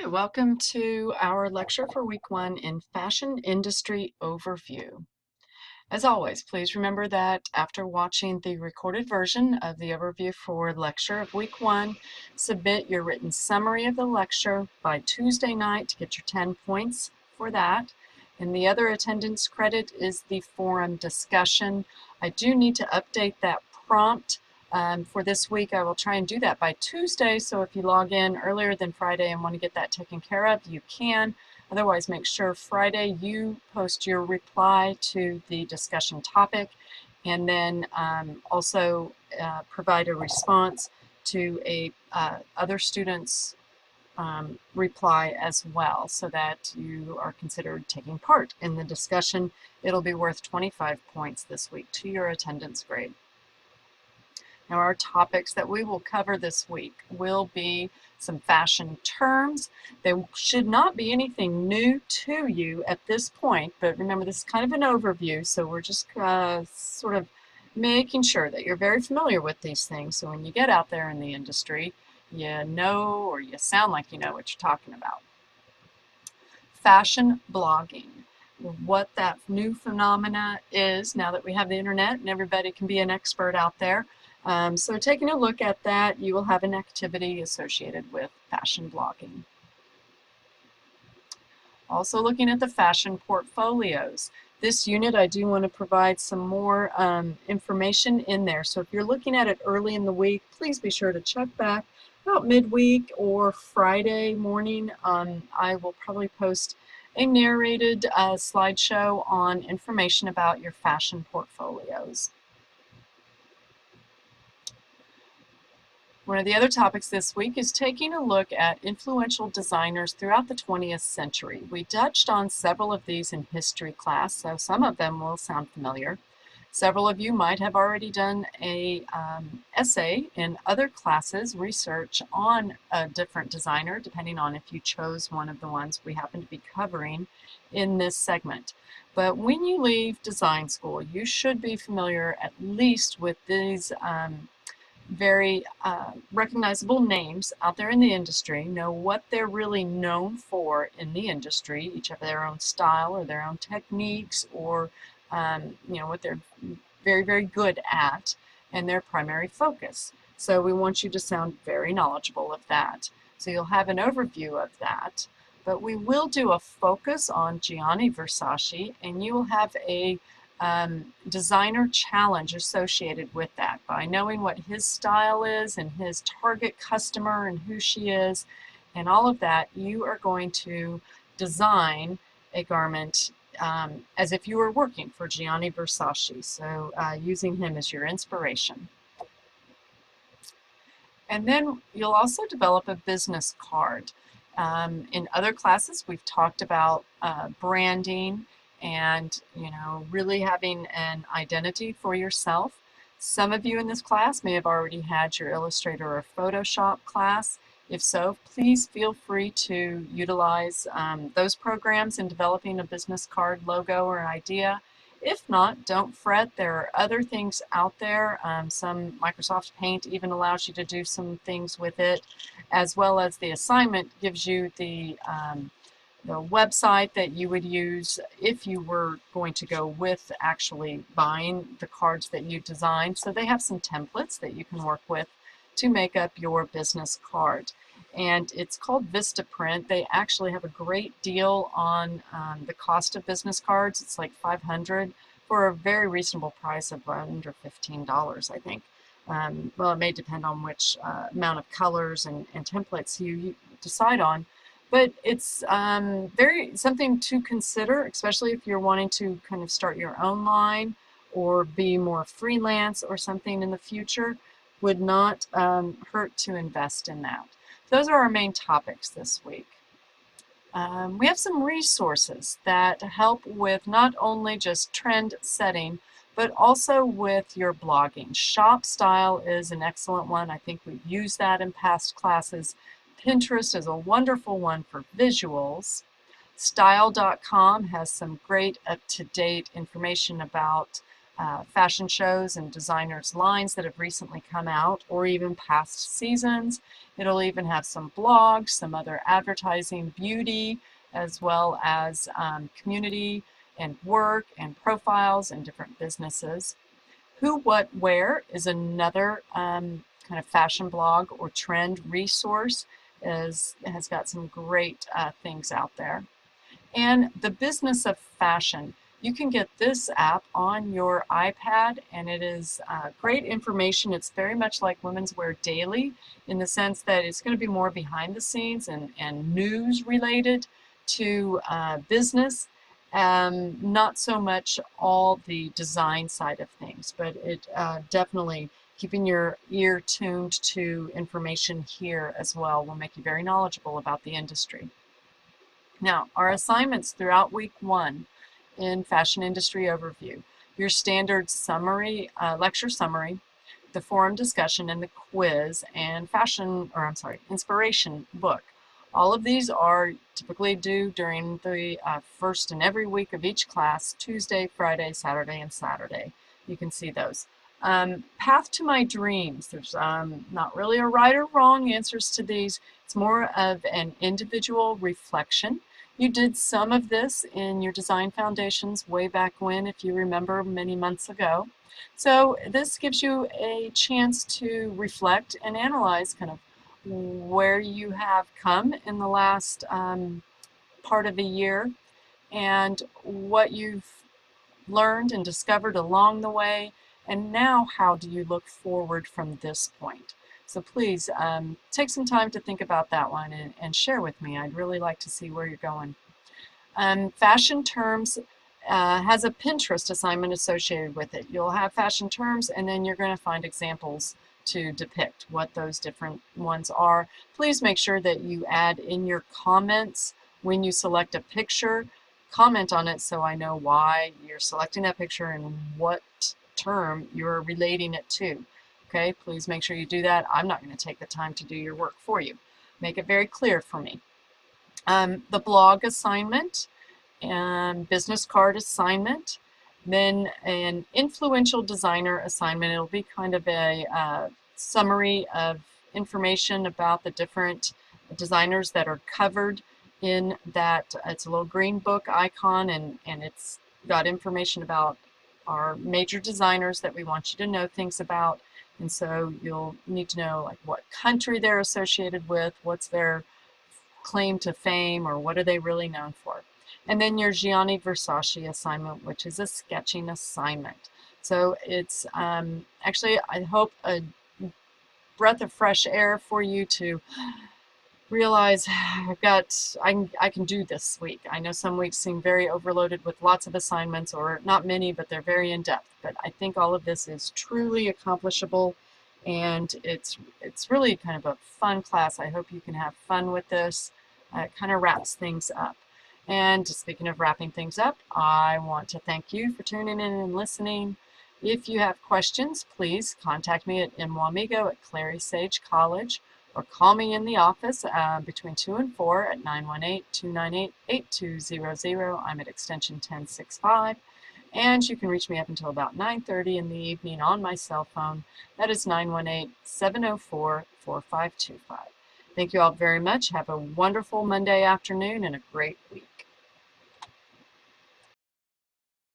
right, welcome to our lecture for week 1 in Fashion Industry Overview. As always, please remember that after watching the recorded version of the overview for lecture of week 1, submit your written summary of the lecture by Tuesday night to get your 10 points for that. And the other attendance credit is the forum discussion. I do need to update that prompt. For this week, I will try and do that by Tuesday, so if you log in earlier than Friday and want to get that taken care of, you can. Otherwise, make sure Friday you post your reply to the discussion topic, and then also provide a response to a other student's reply as well, so that you are considered taking part in the discussion. It'll be worth 25 points this week to your attendance grade. Now, our topics that we will cover this week will be some fashion terms. They should not be anything new to you at this point, but remember, this is kind of an overview, so we're just sort of making sure that you're very familiar with these things, so when you get out there in the industry, you know, or you sound like you know what you're talking about. Fashion blogging. What that new phenomena is now that we have the internet and everybody can be an expert out there. So taking a look at that, you will have an activity associated with fashion blogging. Also looking at the fashion portfolios. This unit, I do want to provide some more information in there. So if you're looking at it early in the week, please be sure to check back about midweek or Friday morning. I will probably post a narrated slideshow on information about your fashion portfolios. One of the other topics this week is taking a look at influential designers throughout the 20th century. We touched on several of these in history class, so some of them will sound familiar. Several of you might have already done a essay in other classes, research on a different designer, depending on if you chose one of the ones we happen to be covering in this segment. But when you leave design school, you should be familiar at least with these very recognizable names out there in the industry, know what they're really known for in the industry, each have their own style or their own techniques, or you know, what they're very, very good at and their primary focus. So we want you to sound very knowledgeable of that. So you'll have an overview of that. But we will do a focus on Gianni Versace, and you will have a designer challenge associated with that. By knowing what his style is and his target customer and who she is and all of that, you are going to design a garment as if you were working for Gianni Versace, so using him as your inspiration. And then you'll also develop a business card. In other classes, we've talked about branding and, you know, really having an identity for yourself. Some of you in this class may have already had your Illustrator or Photoshop class. If so, please feel free to utilize those programs in developing a business card logo or idea. If not, don't fret. There are other things out there. Some Microsoft Paint even allows you to do some things with it, as well as the assignment gives you the website that you would use if you were going to go with actually buying the cards that you designed. So they have some templates that you can work with to make up your business card. And it's called Vistaprint. They actually have a great deal on the cost of business cards. It's like $500 for a very reasonable price of under $15, I think. Well, it may depend on which amount of colors and templates you decide on. But it's something to consider, especially if you're wanting to kind of start your own line or be more freelance or something in the future. Would not hurt to invest in that. Those are our main topics this week. We have some resources that help with not only just trend setting, but also with your blogging. ShopStyle is an excellent one. I think we've used that in past classes. Pinterest is a wonderful one for visuals. Style.com has some great up-to-date information about fashion shows and designers' lines that have recently come out, or even past seasons. It'll even have some blogs, some other advertising, beauty, as well as community and work and profiles and different businesses. Who, What, Where is another kind of fashion blog or trend resource. Has got some great things out there. And The Business of Fashion. You can get this app on your iPad, and it is great information. It's very much like Women's Wear Daily in the sense that it's going to be more behind the scenes and news related to business, not so much all the design side of things, but it definitely keeping your ear tuned to information here as well will make you very knowledgeable about the industry. Now, our assignments throughout week 1 in Fashion Industry Overview: your standard summary, lecture summary, the forum discussion, and the quiz, and inspiration book. All of these are typically due during the first and every week of each class: Tuesday, Friday, Saturday, and Saturday. You can see those. Path to My Dreams. There's not really a right or wrong answers to these. It's more of an individual reflection. You did some of this in your design foundations way back when, if you remember, many months ago. So this gives you a chance to reflect and analyze kind of where you have come in the last part of the year and what you've learned and discovered along the way, and now how do you look forward from this point. So please take some time to think about that one and share with me. I'd really like to see where you're going. Fashion Terms has a Pinterest assignment associated with it. You'll have fashion terms, and then you're going to find examples to depict what those different ones are. Please make sure that you add in your comments when you select a picture. Comment on it so I know why you're selecting that picture and what term you're relating it to. Okay, please make sure you do that. I'm not going to take the time to do your work for you. Make it very clear for me. The blog assignment and business card assignment, then an influential designer assignment. It'll be kind of a summary of information about the different designers that are covered in that. It's a little green book icon, and it's got information about our major designers that we want you to know things about. And so you'll need to know like what country they're associated with, what's their claim to fame, or what are they really known for. And then your Gianni Versace assignment, which is a sketching assignment. So it's actually, I hope, a breath of fresh air for you to realize I can do this week. I know some weeks seem very overloaded with lots of assignments, or not many, but they're very in-depth. But I think all of this is truly accomplishable, and it's really kind of a fun class. I hope you can have fun with this. It kind of wraps things up. And speaking of wrapping things up, I want to thank you for tuning in and listening. If you have questions, please contact me at mwamigo at Clary Sage College, or call me in the office between 2 and 4 at 918-298-8200. I'm at extension 1065. And you can reach me up until about 9:30 in the evening on my cell phone. That is 918-704-4525. Thank you all very much. Have a wonderful Monday afternoon and a great week.